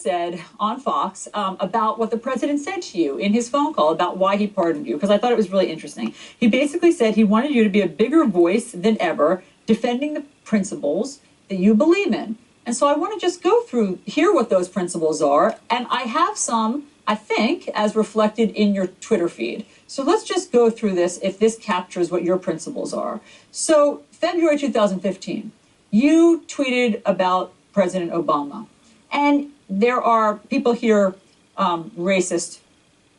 said on Fox about what the president said to you in his phone call about why he pardoned you, because I thought it was really interesting. He basically said he wanted you to be a bigger voice than ever, defending the principles that you believe in. And so I want to just go through, hear what those principles are. And I have some, I think, as reflected in your Twitter feed. So let's just go through this if this captures what your principles are. So February 2015, you tweeted about President Obama. And there are people here, racist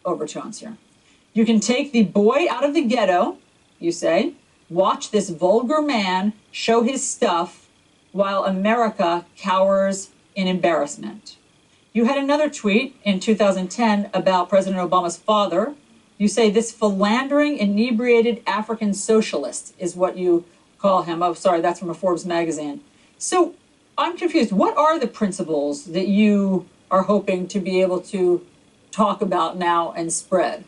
overtones here. You can take the boy out of the ghetto, you say, watch this vulgar man show his stuff while America cowers in embarrassment. You had another tweet in 2010 about President Obama's father. You say this philandering, inebriated African socialist is what you call him. Oh, sorry, that's from a Forbes magazine. So I'm confused. What are the principles that you are hoping to be able to talk about now and spread?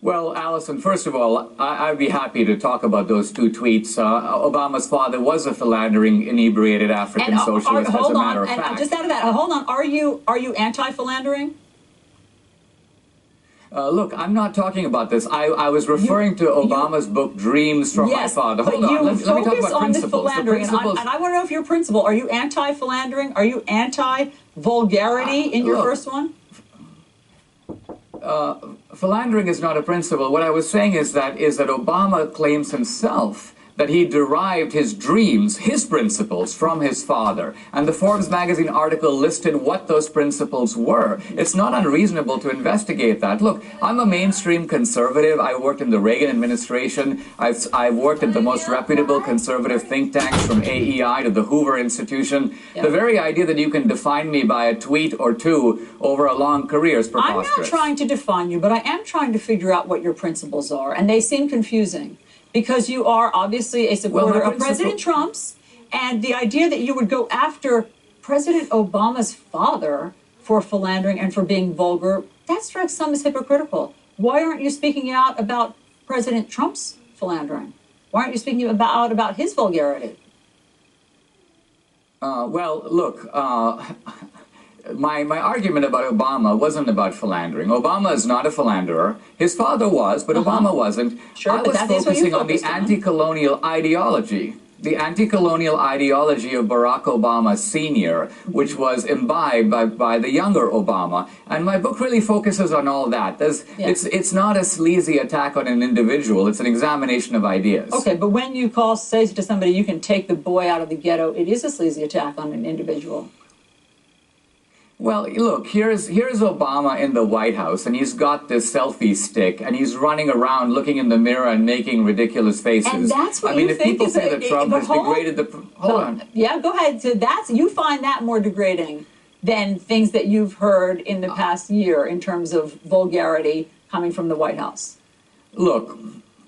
Well, Allison, first of all, I'd be happy to talk about those two tweets. Obama's father was a philandering, inebriated African socialist, as a matter of fact. And just out of that, hold on. Are you anti-philandering? Look, I'm not talking about this. I was referring to Obama's book, Dreams from My Father. Hold on, let me talk about principles. And I want to know if your principle, are you anti-philandering? Are you anti-vulgarity in your first one? Philandering is not a principle. What I was saying is that Obama claims himself that he derived his dreams, his principles, from his father. And the Forbes magazine article listed what those principles were. It's not unreasonable to investigate that. Look, I'm a mainstream conservative. I worked in the Reagan administration. I've worked at the most reputable conservative think tanks, from AEI to the Hoover Institution. Yeah. The very idea that you can define me by a tweet or two over a long career is preposterous. I'm not trying to define you, but I am trying to figure out what your principles are, and they seem confusing. Because you are obviously a supporter of President Trump's, and the idea that you would go after President Obama's father for philandering and for being vulgar, that strikes some as hypocritical. Why aren't you speaking out about President Trump's philandering? Why aren't you speaking about his vulgarity? Well, look, my argument about Obama wasn't about philandering. Obama is not a philanderer. His father was, but Obama wasn't. Sure, I was focusing on the anti-colonial ideology. The anti-colonial ideology of Barack Obama Sr., which was imbibed by the younger Obama. And my book really focuses on all that. It's not a sleazy attack on an individual. It's an examination of ideas. Okay, but when you say to somebody, you can take the boy out of the ghetto, it is a sleazy attack on an individual. Well, look, here's Obama in the White House, and he's got this selfie stick, and he's running around looking in the mirror and making ridiculous faces. And that's what you think. I mean, if people say that Trump has degraded the... Hold on. Yeah, go ahead. So you find that more degrading than things that you've heard in the past year in terms of vulgarity coming from the White House. Look,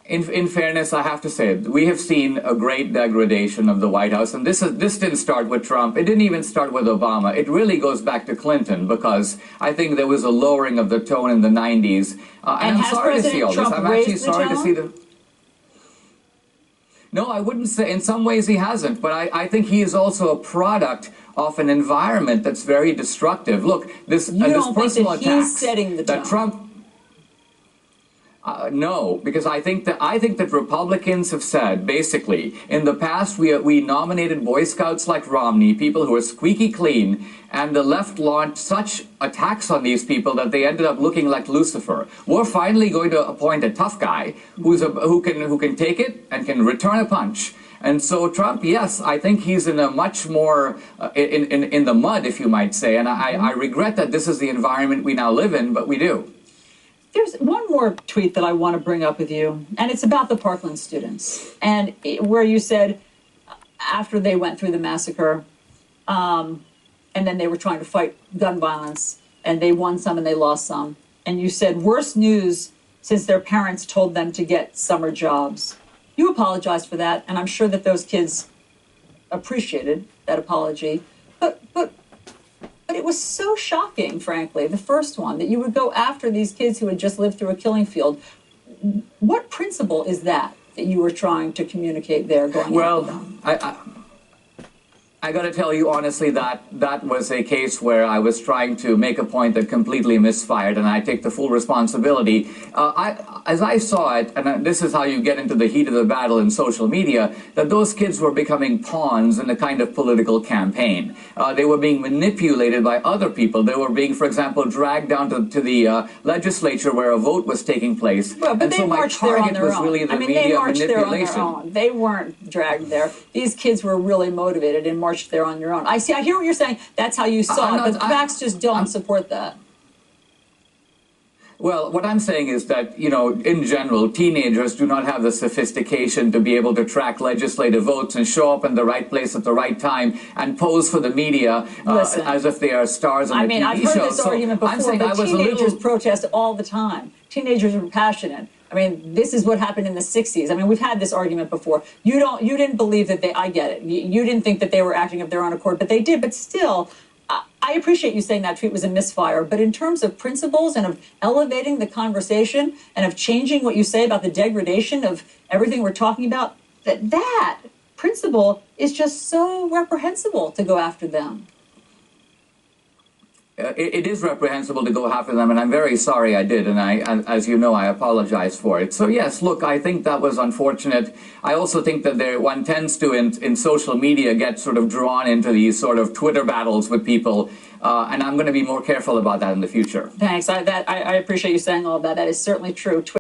in fairness, I have to say, we have seen a great degradation of the White House, and this didn't start with Trump. It didn't even start with Obama. It really goes back to Clinton, because I think there was a lowering of the tone in the 90s. And I'm sorry to see all this. I'm actually sorry to see the... No, I wouldn't say, in some ways he hasn't, but I think he is also a product of an environment that's very destructive. Look, this personal attacks that Trump... No, because I think that Republicans have said, basically, in the past we nominated Boy Scouts like Romney, people who are squeaky clean, and the left launched such attacks on these people that they ended up looking like Lucifer. We're finally going to appoint a tough guy who can take it and can return a punch. And so Trump, yes, I think he's in a much more in the mud, if you might say, and I regret that this is the environment we now live in, but we do. There's one more tweet that I want to bring up with you, and it's about the Parkland students, and where you said after they went through the massacre, and then they were trying to fight gun violence, and they won some and they lost some, and you said worst news since their parents told them to get summer jobs. You apologized for that, and I'm sure that those kids appreciated that apology, but it was so shocking, frankly, the first one, that you would go after these kids who had just lived through a killing field. What principle is that you were trying to communicate there going after them? I I got to tell you honestly that that was a case where I was trying to make a point that completely misfired, and I take the full responsibility. As I saw it, and this is how you get into the heat of the battle in social media, that those kids were becoming pawns in a kind of political campaign. They were being manipulated by other people. They were being, for example, dragged down to the legislature where a vote was taking place. Well, but and they so my marched there on target their was own. really the I mean, media they marched there on their manipulation. own. They weren't dragged there. These kids were really motivated and marched there on their own. I see. I hear what you're saying. That's how you saw it, but the facts just don't support that. Well, what I'm saying is that, you know, in general, teenagers do not have the sophistication to be able to track legislative votes and show up in the right place at the right time and pose for the media as if they are stars on a TV show. I've heard this argument before, but teenagers protest all the time. Teenagers are passionate. I mean, this is what happened in the 60s. I mean, we've had this argument before. You didn't believe that I get it. You didn't think that they were acting of their own accord, but they did. But still, I appreciate you saying that tweet was a misfire, but in terms of principles and of elevating the conversation and of changing what you say about the degradation of everything we're talking about, that principle is just so reprehensible to go after them. It is reprehensible to go after them, and I'm very sorry I did, and as you know, I apologize for it. So yes, look, I think that was unfortunate. I also think that one tends to, in social media, get sort of drawn into these sort of Twitter battles with people, and I'm going to be more careful about that in the future. Thanks. I appreciate you saying all of that. That is certainly true.